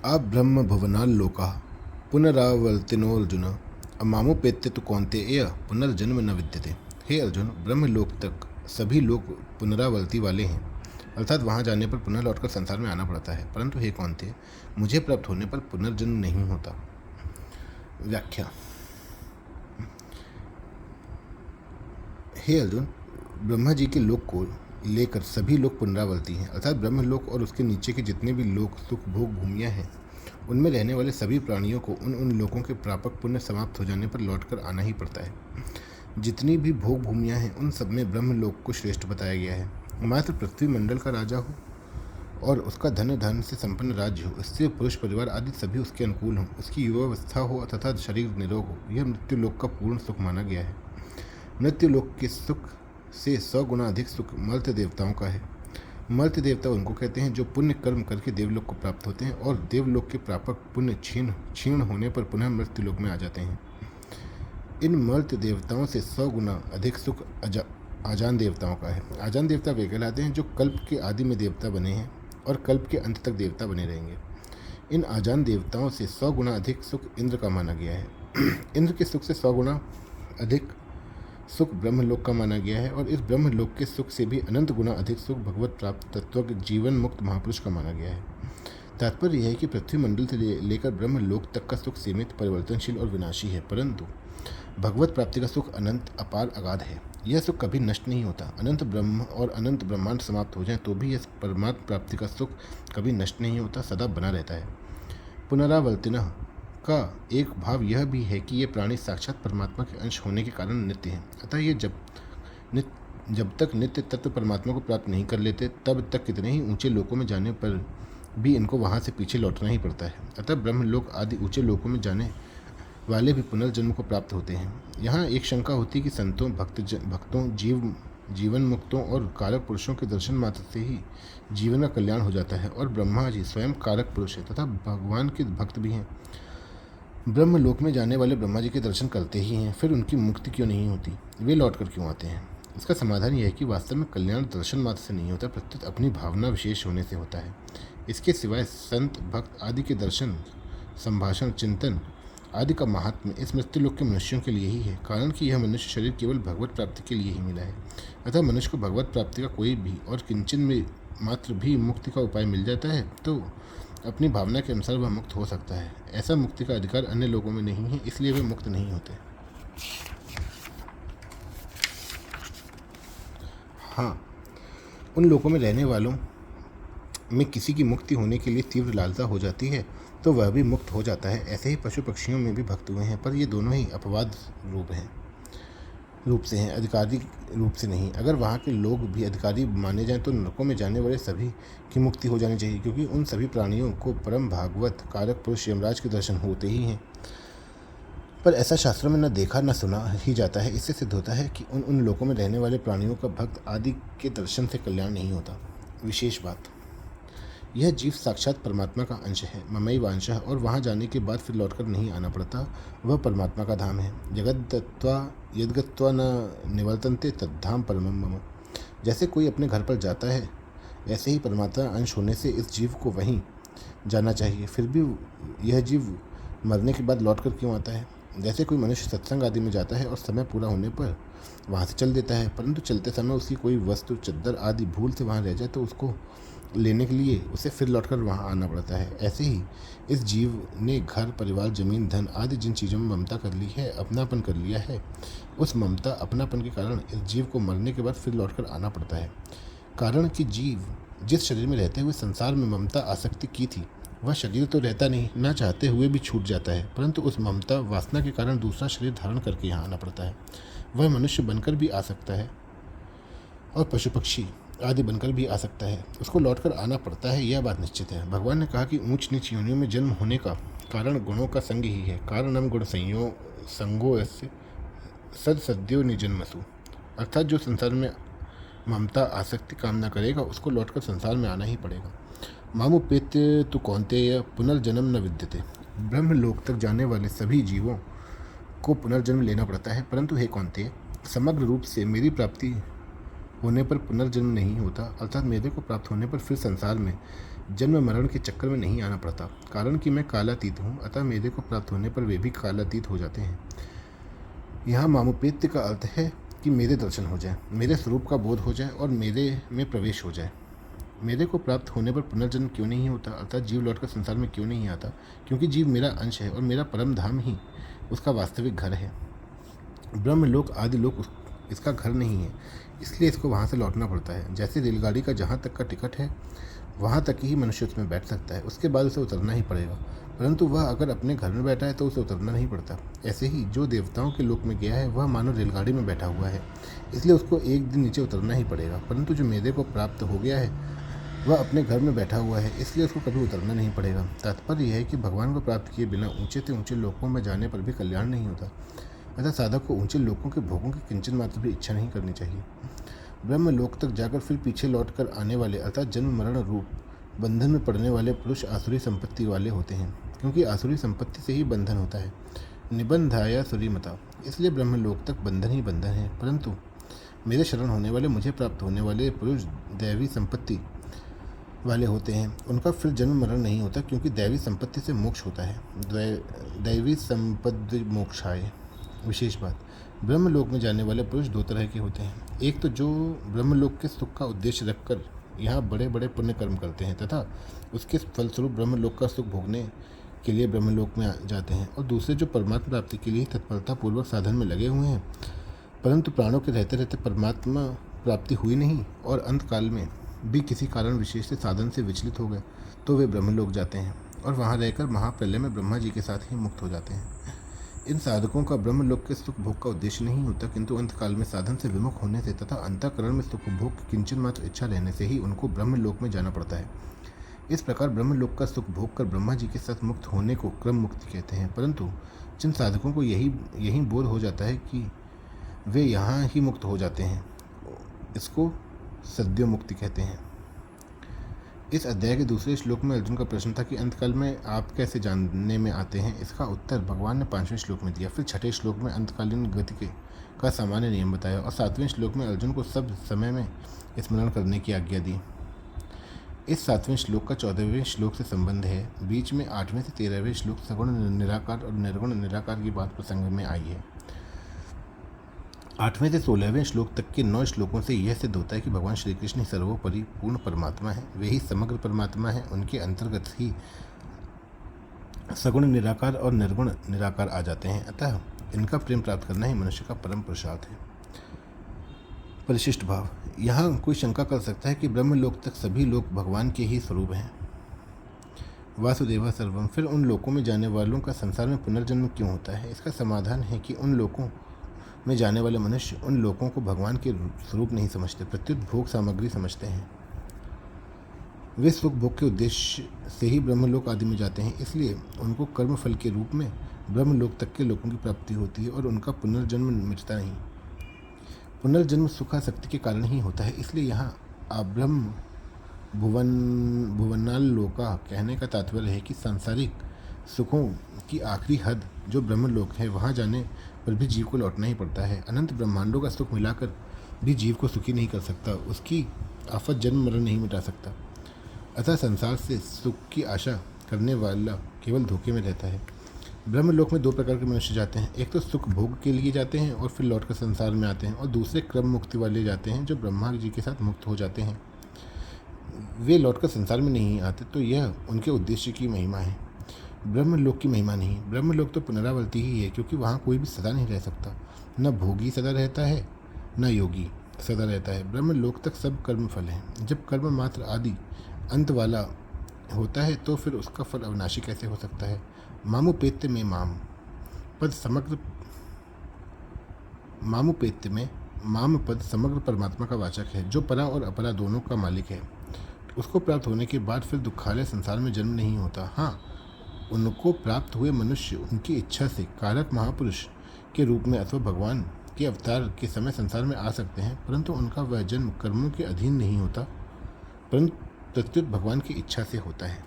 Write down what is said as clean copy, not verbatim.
अब्रह्म भुवनाल्लोकः पुनरावर्तिनोऽर्जुन अमामुपेत्य तु कौन्तेय पुनर्जन्म न विद्यते। हे अर्जुन, ब्रह्मलोक तक सभी लोग पुनरावर्ती वाले हैं, अर्थात वहाँ जाने पर पुनः लौटकर संसार में आना पड़ता है, परंतु हे कौन्तेय, मुझे प्राप्त होने पर पुनर्जन्म नहीं होता। व्याख्या। हे अर्जुन, ब्रह्मा जी के लोक को लेकर सभी लोग पुनरावर्ती हैं, अर्थात ब्रह्मलोक और उसके नीचे के जितने भी लोक सुख भोग भूमियाँ हैं, उनमें रहने वाले सभी प्राणियों को उन लोकों के प्रापक पुण्य समाप्त हो जाने पर लौटकर आना ही पड़ता है। जितनी भी भोग भूमियाँ हैं, उन सब में ब्रह्मलोक को श्रेष्ठ बताया गया है। मात्र पृथ्वी मंडल का राजा हो और उसका धन से संपन्न राज्य हो, स्त्री पुरुष परिवार आदि सभी उसके अनुकूल हों, उसकी युवावस्था हो तथा शरीर निरोग हो, यह मृत्युलोक का पूर्ण सुख माना गया है। मृत्युलोक के सुख से 100 गुना अधिक सुख मर्त्य देवताओं का है। मर्त्य देवता उनको कहते हैं जो पुण्य कर्म करके देवलोक को प्राप्त होते हैं और देवलोक के प्रापक पुण्य क्षीण होने पर पुनः मृत्युलोक में आ जाते हैं। इन मर्त्य देवताओं से 100 गुना अधिक सुख आजान देवताओं का है। आजान देवता वे कहलाते हैं जो कल्प के आदि में देवता बने हैं और कल्प के अंत तक देवता बने रहेंगे। इन आजान देवताओं से 100 गुना अधिक सुख इंद्र का माना गया है। इंद्र के सुख से 100 गुना अधिक सुख ब्रह्मलोक का माना गया है और इस ब्रह्मलोक के सुख से भी अनंत गुना अधिक सुख भगवत प्राप्त तत्व जीवन मुक्त महापुरुष का माना गया है। तात्पर्य यह है कि पृथ्वी मंडल से लेकर ब्रह्मलोक तक का सुख सीमित, परिवर्तनशील और विनाशी है, परंतु भगवत प्राप्ति का सुख अनंत, अपार, अगाध है। यह सुख कभी नष्ट नहीं होता। अनंत ब्रह्म और अनंत ब्रह्मांड समाप्त हो जाए तो भी यह परमात्म प्राप्ति का सुख कभी नष्ट नहीं होता, सदा बना रहता है। पुनरावर्तिनः का एक भाव यह भी है कि ये प्राणी साक्षात परमात्मा के अंश होने के कारण नित्य हैं, अतः ये जब तक नित्य तत्व परमात्मा को प्राप्त नहीं कर लेते तब तक कितने ही ऊंचे लोकों में जाने पर भी इनको वहाँ से पीछे लौटना ही पड़ता है। अतः ब्रह्मलोक आदि ऊंचे लोकों में जाने वाले भी पुनर्जन्म को प्राप्त होते हैं। यहाँ एक शंका होती है कि संतों, भक्तों, जीवन मुक्तों और कारक पुरुषों के दर्शन मात्र से ही जीवन का कल्याण हो जाता है और ब्रह्मा जी स्वयं कारक पुरुष है तथा भगवान के भक्त भी हैं। ब्रह्मलोक में जाने वाले ब्रह्मा जी के दर्शन करते ही हैं, फिर उनकी मुक्ति क्यों नहीं होती? वे लौट कर क्यों आते हैं? इसका समाधान यह है कि वास्तव में कल्याण दर्शन मात्र से नहीं होता, प्रत्युत अपनी भावना विशेष होने से होता है। इसके सिवाय संत, भक्त आदि के दर्शन, संभाषण, चिंतन आदि का महात्म्य इस मृत्युलोक के मनुष्यों के लिए ही है, कारण कि यह मनुष्य शरीर केवल भगवत प्राप्ति के लिए ही मिला है। अतः मनुष्य को भगवत प्राप्ति का कोई भी और किंचन में मात्र भी मुक्ति का उपाय मिल जाता है तो अपनी भावना के अनुसार वह मुक्त हो सकता है। ऐसा मुक्ति का अधिकार अन्य लोगों में नहीं है, इसलिए वे मुक्त नहीं होते। हाँ, उन लोगों में रहने वालों में किसी की मुक्ति होने के लिए तीव्र लालसा हो जाती है तो वह भी मुक्त हो जाता है। ऐसे ही पशु पक्षियों में भी भक्त हुए हैं, पर ये दोनों ही अपवाद रूप से हैं, अधिकारी रूप से नहीं। अगर वहाँ के लोग भी अधिकारी माने जाएं तो नरकों में जाने वाले सभी की मुक्ति हो जानी चाहिए, क्योंकि उन सभी प्राणियों को परम भागवत कारक पुरुष यमराज के दर्शन होते ही हैं। पर ऐसा शास्त्रों में न देखा न सुना ही जाता है। इससे सिद्ध होता है कि उन लोकों में रहने वाले प्राणियों का भक्त आदि के दर्शन से कल्याण नहीं होता। विशेष बात, यह जीव साक्षात परमात्मा का अंश है, ममैव अंशः, और वहाँ जाने के बाद फिर लौटकर नहीं आना पड़ता। वह परमात्मा का धाम है। जगद्गत्वा यद्गत्वा न निवर्तन्ते तद्धाम परमं मम। जैसे कोई अपने घर पर जाता है, ऐसे ही परमात्मा अंश होने से इस जीव को वहीं जाना चाहिए। फिर भी यह जीव मरने के बाद लौटकर क्यों आता है? जैसे कोई मनुष्य सत्संग आदि में जाता है और समय पूरा होने पर वहाँ से चल देता है, परंतु चलते समय उसकी कोई वस्तु, चद्दर आदि भूल से वहाँ रह जाए तो उसको लेने के लिए उसे फिर लौटकर वहाँ आना पड़ता है। ऐसे ही इस जीव ने घर, परिवार, जमीन, धन आदि जिन चीज़ों में ममता कर ली है, अपनापन कर लिया है, उस ममता अपनापन के कारण इस जीव को मरने के बाद फिर लौटकर आना पड़ता है। कारण कि जीव जिस शरीर में रहते हुए संसार में ममता आसक्ति की थी, वह शरीर तो रहता नहीं, ना चाहते हुए भी छूट जाता है, परंतु उस ममता वासना के कारण दूसरा शरीर धारण करके यहाँ आना पड़ता है। वह मनुष्य बनकर भी आ सकता है और पशु पक्षी आदि बनकर भी आ सकता है, उसको लौटकर आना पड़ता है, यह बात निश्चित है। भगवान ने कहा कि ऊंच नीच योनियों में जन्म होने का कारण गुणों का संग ही है। कारणम गुण संगो यस्य सद्यो निजन्मसु, अर्थात जो संसार में ममता आसक्ति कामना करेगा उसको लौटकर संसार में आना ही पड़ेगा। मामुपेत्य तु कौन्तेय पुनर्जन्म न विद्यते। ब्रह्मलोक तक जाने वाले सभी जीवों को पुनर्जन्म लेना पड़ता है, परंतु हे कौन्तेय, समग्र रूप से मेरी प्राप्ति होने पर पुनर्जन्म नहीं होता, अर्थात मेरे को प्राप्त होने पर फिर संसार में जन्म मरण के चक्कर में नहीं आना पड़ता। कारण कि मैं कालातीत हूँ, अतः मेरे को प्राप्त होने पर वे भी कालातीत हो जाते हैं। यहाँ मामुपेत्य का अर्थ है कि मेरे दर्शन हो जाए, मेरे स्वरूप का बोध हो जाए और मेरे में प्रवेश हो जाए। मेरे को प्राप्त होने पर पुनर्जन्म क्यों नहीं होता, अर्थात जीव लौटकर संसार में क्यों नहीं आता? क्योंकि जीव मेरा अंश है और मेरा परम धाम ही उसका वास्तविक घर है। ब्रह्मलोक आदि लोक इसका घर नहीं है, इसलिए इसको वहाँ से लौटना पड़ता है। जैसे रेलगाड़ी का जहाँ तक का टिकट है वहाँ तक ही मनुष्य उसमें बैठ सकता है, उसके बाद उसे उतरना ही पड़ेगा। परंतु वह अगर अपने घर में बैठा है तो उसे उतरना नहीं पड़ता। ऐसे ही जो देवताओं के लोक में गया है वह मानो रेलगाड़ी में बैठा हुआ है, इसलिए उसको एक दिन नीचे उतरना ही पड़ेगा। परंतु जो मेरे को प्राप्त हो गया है वह अपने घर में बैठा हुआ है, इसलिए उसको कभी उतरना नहीं पड़ेगा। तात्पर्य यह है कि भगवान को प्राप्त किए बिना ऊंचे से ऊंचे लोकों में जाने पर भी कल्याण नहीं होता। अतः साधक को ऊंचे लोकों के भोगों की किंचन मात्र भी इच्छा नहीं करनी चाहिए। ब्रह्म लोक तक जाकर फिर पीछे लौट कर आने वाले अर्थात जन्म मरण रूप बंधन में पड़ने वाले पुरुष आसुरी संपत्ति वाले होते हैं, क्योंकि आसुरी संपत्ति से ही बंधन होता है। निबंधाया सुरीमता, इसलिए ब्रह्म लोक तक बंधन ही बंधन है। परंतु मेरे शरण होने वाले, मुझे प्राप्त होने वाले पुरुष दैवी संपत्ति वाले होते हैं, उनका फिर जन्म मरण नहीं होता, क्योंकि दैवी संपत्ति से मोक्ष होता है। दैवी संपत्ति मोक्षाय। विशेष बात, ब्रह्मलोक में जाने वाले पुरुष दो तरह के होते हैं। एक तो जो ब्रह्मलोक के सुख का उद्देश्य रखकर यहाँ बड़े बड़े पुण्य कर्म करते हैं तथा उसके फलस्वरूप ब्रह्मलोक का सुख भोगने के लिए ब्रह्मलोक में जाते हैं, और दूसरे जो परमात्मा प्राप्ति के लिए तत्परतापूर्वक साधन में लगे हुए हैं, परंतु प्राणों के रहते रहते परमात्मा प्राप्ति हुई नहीं और अंत काल में भी किसी कारण विशेष से साधन से विचलित हो गए, तो वे ब्रह्मलोक जाते हैं और वहाँ रहकर महाप्रलय में ब्रह्मा जी के साथ ही मुक्त हो जाते हैं। इन साधकों का ब्रह्मलोक के सुख भोग का उद्देश्य नहीं होता, किंतु अंतकाल में साधन से विमुख होने से तथा अंतःकरण में सुख भोग की किंचन मात्र इच्छा रहने से ही उनको ब्रह्मलोक में जाना पड़ता है। इस प्रकार ब्रह्मलोक का सुख भोग कर ब्रह्मा जी के साथ मुक्त होने को क्रम मुक्ति कहते हैं। परंतु जिन साधकों को यही बोध हो जाता है कि वे यहाँ ही मुक्त हो जाते हैं, इसको सद्यो मुक्ति कहते हैं। इस अध्याय के दूसरे श्लोक में अर्जुन का प्रश्न था कि अंतकाल में आप कैसे जानने में आते हैं। इसका उत्तर भगवान ने 5वें श्लोक में दिया। फिर 6ठे श्लोक में अंतकालीन गति का सामान्य नियम बताया और 7वें श्लोक में अर्जुन को सब समय में स्मरण करने की आज्ञा दी। इस 7वें श्लोक का 14वें श्लोक से संबंध है। बीच में 8वें से 13वें श्लोक सगुण निराकार और निर्गुण निराकार की बात प्रसंग में आई है। 8वें से 16वें श्लोक तक के 9 श्लोकों से यह सिद्ध होता है कि भगवान श्री कृष्ण ही सर्वोपरि पूर्ण परमात्मा है, वे ही समग्र परमात्मा है। उनके अंतर्गत ही सगुण निराकार और निर्गुण निराकार आ जाते हैं। अतः इनका प्रेम प्राप्त करना ही मनुष्य का परम पुरुषार्थ है। परिशिष्ट भाव, यहाँ कोई शंका कर सकता है कि ब्रह्मलोक तक सभी लोग भगवान के ही स्वरूप हैं। वासुदेव सर्वम, फिर उन लोकों में जाने वालों का संसार में पुनर्जन्म क्यों होता है? इसका समाधान है कि उन लोकों में जाने वाले मनुष्य उन लोगों को भगवान के स्वरूप नहीं समझते, प्रत्युत भोग सामग्री समझते हैं। वे सुख भोग के उद्देश्य से ही ब्रह्मलोक आदि में जाते हैं, इसलिए उनको कर्म फल के रूप में ब्रह्मलोक तक के लोगों की प्राप्ति होती है और उनका पुनर्जन्म मिटता नहीं। पुनर्जन्म सुखासक्ति के कारण ही होता है, इसलिए यहाँ अब्रह्म भुवनाल लोका कहने का तात्पर्य है कि सांसारिक सुखों की आखिरी हद जो ब्रह्मलोक है, वहाँ जाने पर भी जीव को लौटना ही पड़ता है। अनंत ब्रह्मांडों का सुख मिलाकर भी जीव को सुखी नहीं कर सकता, उसकी आफत जन्म मरण नहीं मिटा सकता। अतः संसार से सुख की आशा करने वाला केवल धोखे में रहता है। ब्रह्मलोक में 2 प्रकार के मनुष्य जाते हैं, एक तो सुख भोग के लिए जाते हैं और फिर लौटकर संसार में आते हैं, और दूसरे क्रम मुक्ति वाले जाते हैं जो ब्रह्मा जी के साथ मुक्त हो जाते हैं। वे लौटकर संसार में नहीं आते, तो यह उनके उद्देश्य की महिमा है, ब्रह्मलोक की महिमा नहीं। ब्रह्मलोक तो पुनरावृत्ति ही है, क्योंकि वहाँ कोई भी सदा नहीं रह सकता, न भोगी सदा रहता है न योगी सदा रहता है। ब्रह्मलोक तक सब कर्म फल हैं। जब कर्म मात्र आदि अंत वाला होता है तो फिर उसका फल अविनाशी कैसे हो सकता है? मामुपेत्य में माम पद समग्र परमात्मा का वाचक है, जो परा और अपरा दोनों का मालिक है। उसको प्राप्त होने के बाद फिर दुखालय संसार में जन्म नहीं होता। हाँ, उनको प्राप्त हुए मनुष्य उनकी इच्छा से कारक महापुरुष के रूप में अथवा भगवान के अवतार के समय संसार में आ सकते हैं, परंतु उनका वह जन्म कर्मों के अधीन नहीं होता, परंतु प्रत्युत भगवान की इच्छा से होता है।